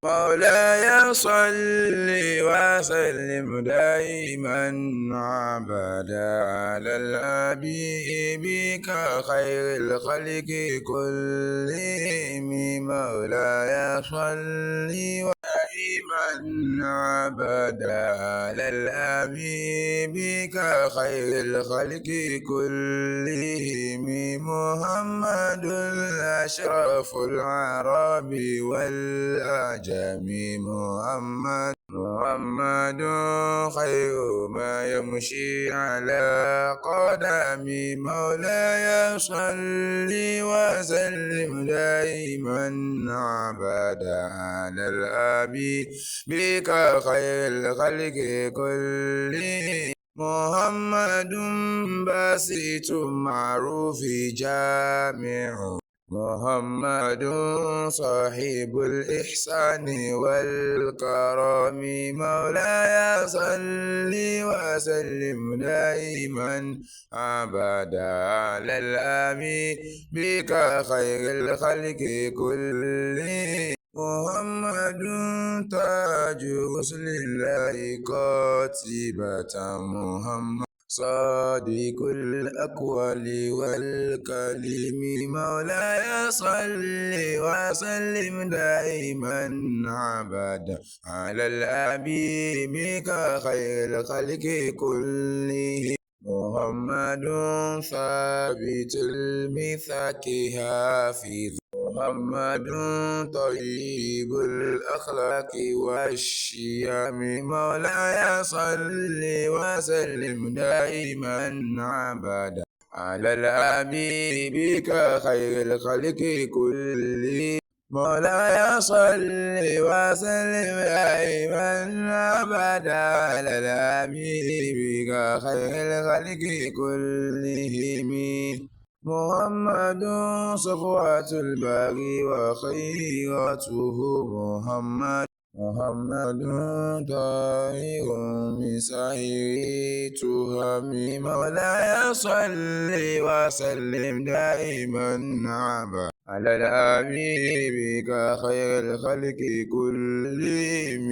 مولاي صل وسلم دائما أبدا على الحبيب خير الخلق كلهم. مولاي صل دائما أبدا على الحبيب خير الخلق كلهم. محمد أشرف العرب والأعجم. محمد خير ما يمشي على قدمي. مولاي صل وسلم دائما أبدا على الحبيب بك خير الخلق كلهم. محمد باسط معروف جامع. محمد صاحب الإحسان والكرم. مولاي صل وسلم دائما أبدا على الأمين بك خير الخلق كلهم. محمد تاج رسل الله قاتبة. محمد صادق الأقوال والكلم. مولاي صل وسلم دائما أبدا على الحبيب خير الخلق كلهم. محمد ثابت الميثاق حافظ. محمد طيب الأخلاق والشيم. مولاي صل وسلم دائما أبدا على الحبيب خير الخلق كلهم. مولاي صل وسلم دائما أبدا على الحبيب خير الخلق كلهم. محمد صفوة الباقي وخيرته. محمد طاهر من سعير تهم. مولاي صل وسلم دائما أبدا على الحبيب خير الخلق كلهم.